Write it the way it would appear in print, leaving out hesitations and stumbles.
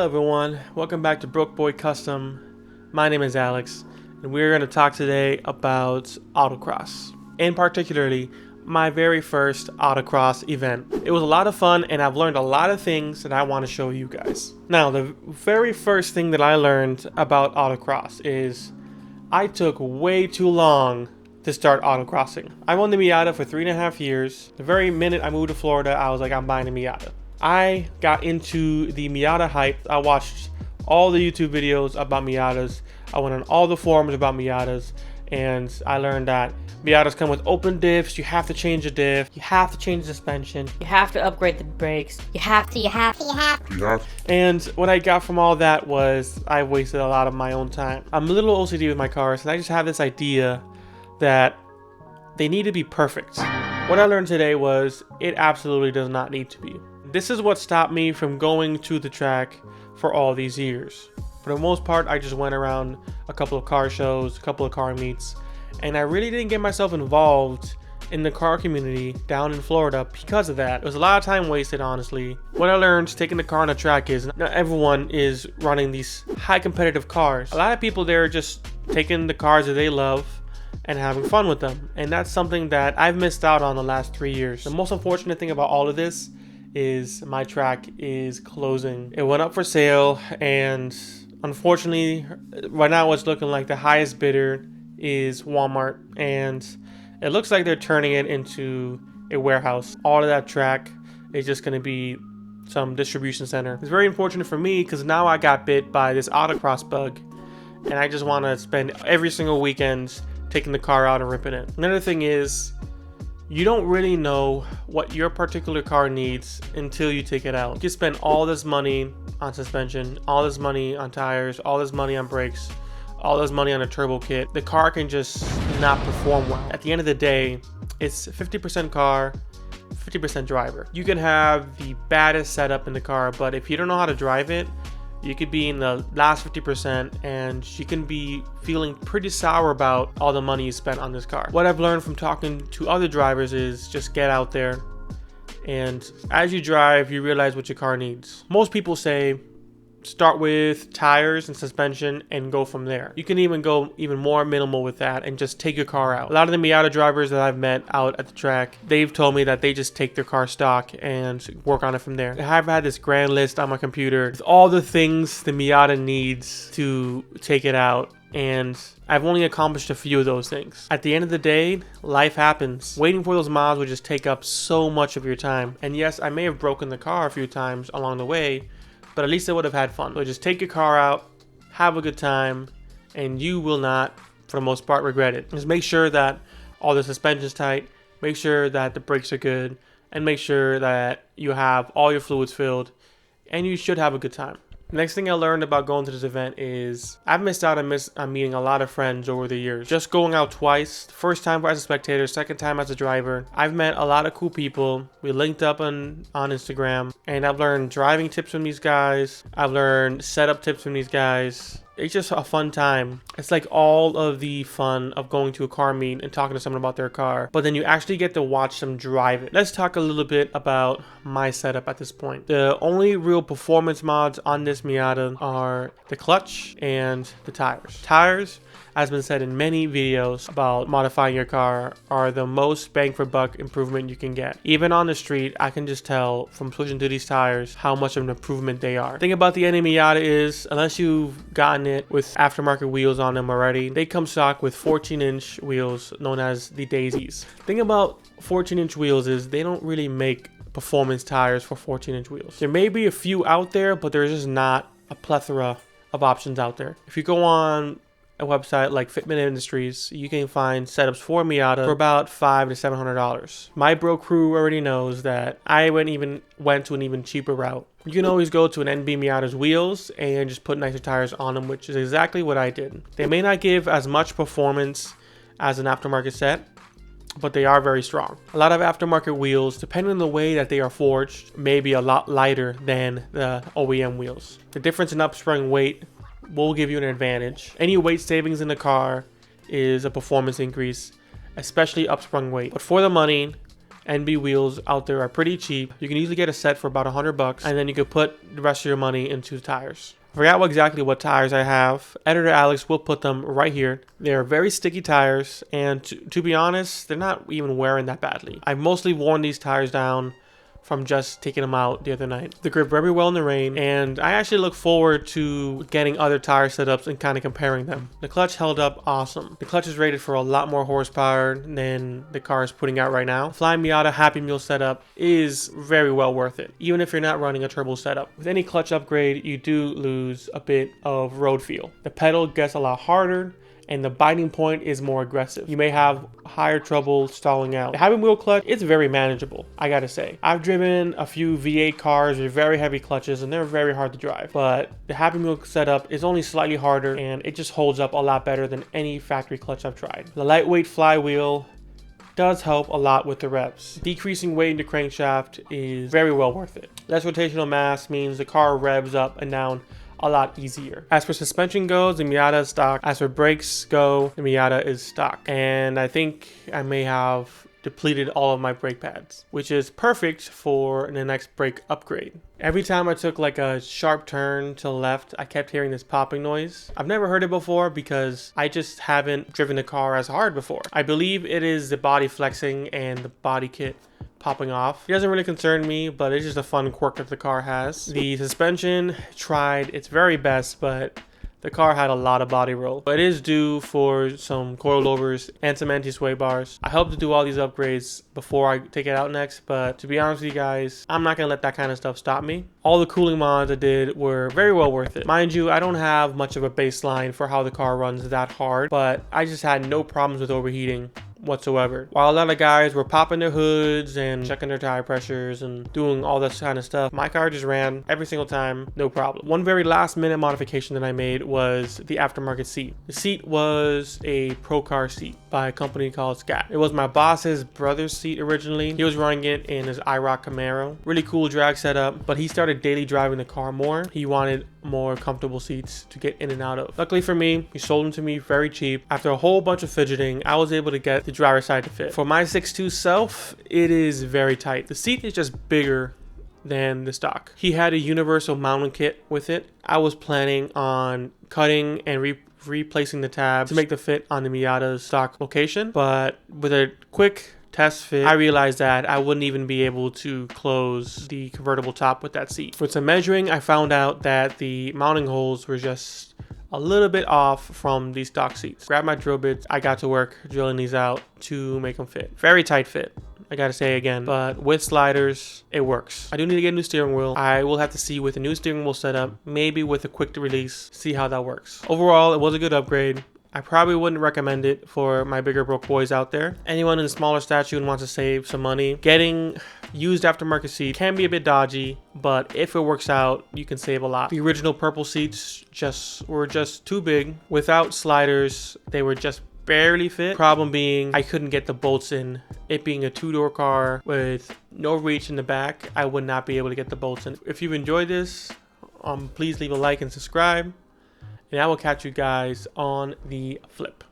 Hello everyone, welcome back to Broke Boy Custom. My name is Alex, and we're going to talk today about Autocross, and particularly my very first Autocross event. It was a lot of fun, and I've learned a lot of things that I want to show you guys. Now, the very first thing that I learned about Autocross is I took way too long to start autocrossing. I've owned the Miata for 3.5 years. The very minute I moved to Florida, I was like, I'm buying a Miata. I got into the Miata hype. I watched all the YouTube videos about Miatas. I went on all the forums about Miatas, and I learned that Miatas come with open diffs. You have to change the diff. You have to change the suspension. You have to upgrade the brakes. You have to. And what I got from all that was I wasted a lot of my own time. I'm a little OCD with my cars, and I just have this idea that they need to be perfect. What I learned today was it absolutely does not need to be. This is what stopped me from going to the track for all these years. For the most part, I just went around a couple of car shows, a couple of car meets, and I really didn't get myself involved in the car community down in Florida because of that. It was a lot of time wasted, honestly. What I learned taking the car on the track is not everyone is running these high competitive cars. A lot of people there are just taking the cars that they love and having fun with them, and that's something that I've missed out on the last 3 years. The most unfortunate thing about all of this is my track is closing. It went up for sale, and unfortunately right now it's looking like the highest bidder is Walmart, and it looks like they're turning it into a warehouse. All of that track is just going to be some distribution center. It's very unfortunate for me because now I got bit by this autocross bug, and I just want to spend every single weekend taking the car out and ripping it. Another thing is, you don't really know what your particular car needs until you take it out. You can spend all this money on suspension, all this money on tires, all this money on brakes, all this money on a turbo kit. The car can just not perform well. At the end of the day, it's 50% car, 50% driver. You can have the baddest setup in the car, but if you don't know how to drive it, you could be in the last 50% and you can be feeling pretty sour about all the money you spent on this car. What I've learned from talking to other drivers is just get out there, and as you drive, you realize what your car needs. Most people say start with tires and suspension and go from there. You can even go even more minimal with that and just take your car out. A lot of the Miata drivers that I've met out at the track, they've told me that they just take their car stock and work on it from there. I've had this grand list on my computer with all the things the Miata needs to take it out, and I've only accomplished a few of those things. At the end of the day, life happens. Waiting for those miles would just take up so much of your time. And yes, I may have broken the car a few times along the way, but at least I would have had fun. So just take your car out, have a good time, and you will not, for the most part, regret it. Just make sure that all the suspension's tight, make sure that the brakes are good, and make sure that you have all your fluids filled, and you should have a good time. Next thing I learned about going to this event is I've missed out on meeting a lot of friends over the years. Just going out twice, the first time as a spectator, second time as a driver. I've met a lot of cool people. We linked up on Instagram, and I've learned driving tips from these guys. I've learned setup tips from these guys. It's just a fun time. It's like all of the fun of going to a car meet and talking to someone about their car, but then you actually get to watch them drive it. Let's talk a little bit about my setup at this point. The only real performance mods on this Miata are the clutch and the tires. Tires, as been said in many videos about modifying your car, are the most bang for buck improvement you can get. Even on the street, I can just tell from switching to these tires how much of an improvement they are. The thing about the any Miata is, unless you've gotten it with aftermarket wheels on them already, they come stock with 14-inch wheels known as the Daisies. The thing about 14-inch wheels is they don't really make performance tires for 14-inch wheels. There may be a few out there, but there's just not a plethora of options out there. If you go on a website like Fitment Industries, you can find setups for Miata for about $500 to $700. My bro crew already knows that I went to an even cheaper route. You can always go to an NB Miata's wheels and just put nicer tires on them, which is exactly what I did. They may not give as much performance as an aftermarket set, but they are very strong. A lot of aftermarket wheels, depending on the way that they are forged, may be a lot lighter than the OEM wheels. The difference in upspring weight will give you an advantage. Any weight savings in the car is a performance increase, especially upsprung weight. But for the money, NB wheels out there are pretty cheap. You can usually get a set for about $100, and then you could put the rest of your money into tires. I forgot exactly what tires I have. Editor Alex will put them right here. They're very sticky tires, and to be honest, they're not even wearing that badly. I've mostly worn these tires down from just taking them out the other night. They grip very well in the rain, and I actually look forward to getting other tire setups and kind of comparing them. The clutch held up awesome. The clutch is rated for a lot more horsepower than the car is putting out right now. Flying Miata Happy Meal setup is very well worth it, even if you're not running a turbo setup. With any clutch upgrade, you do lose a bit of road feel. The pedal gets a lot harder, and the biting point is more aggressive. You may have higher trouble stalling out. The Happy Wheel clutch, it's very manageable, I gotta say. I've driven a few V8 cars with very heavy clutches, and they're very hard to drive. But the Happy Wheel setup is only slightly harder, and it just holds up a lot better than any factory clutch I've tried. The lightweight flywheel does help a lot with the revs. Decreasing weight in the crankshaft is very well worth it. Less rotational mass means the car revs up and down a lot easier. As for suspension goes, the Miata is stock. As for brakes go, the Miata is stock. And I think I may have depleted all of my brake pads, which is perfect for the next brake upgrade. Every time I took like a sharp turn to the left, I kept hearing this popping noise. I've never heard it before because I just haven't driven the car as hard before. I believe it is the body flexing and the body kit popping off. It doesn't really concern me, but it's just a fun quirk that the car has. The suspension tried its very best, but the car had a lot of body roll. It is due for some coilovers and some anti-sway bars. I hope to do all these upgrades before I take it out next, but to be honest with you guys, I'm not gonna let that kind of stuff stop me. All the cooling mods I did were very well worth it. Mind you, I don't have much of a baseline for how the car runs that hard, but I just had no problems with overheating whatsoever. While a lot of guys were popping their hoods and checking their tire pressures and doing all this kind of stuff, my car just ran every single time, no problem. One very last minute modification that I made was the aftermarket seat. The seat was a pro car seat by a company called Scat. It was my boss's brother's seat originally. He was running it in his IROC Camaro. Really cool drag setup, but he started daily driving the car more. He wanted more comfortable seats to get in and out of. Luckily for me, he sold them to me very cheap. After a whole bunch of fidgeting, I was able to get the driver's side to fit. For my 6'2" self, it is very tight. The seat is just bigger than the stock. He had a universal mounting kit with it. I was planning on cutting and replacing the tabs to make the fit on the Miata's stock location, but with a quick test fit, I realized that I wouldn't even be able to close the convertible top with that seat. For some measuring, I found out that the mounting holes were just a little bit off from these stock seats. Grabbed my drill bits, I got to work drilling these out to make them fit. Very tight fit, I gotta say again, but with sliders, it works. I do need to get a new steering wheel. I will have to see with a new steering wheel setup, maybe with a quick release, see how that works. Overall, it was a good upgrade. I probably wouldn't recommend it for my bigger broke boys out there. Anyone in a smaller stature and wants to save some money, getting used aftermarket seats can be a bit dodgy, but if it works out, you can save a lot. The original purple seats were just too big. Without sliders, they were just barely fit. Problem being, I couldn't get the bolts in. It being a two-door car with no reach in the back, I would not be able to get the bolts in. If you've enjoyed this, please leave a like and subscribe. And I will catch you guys on the flip.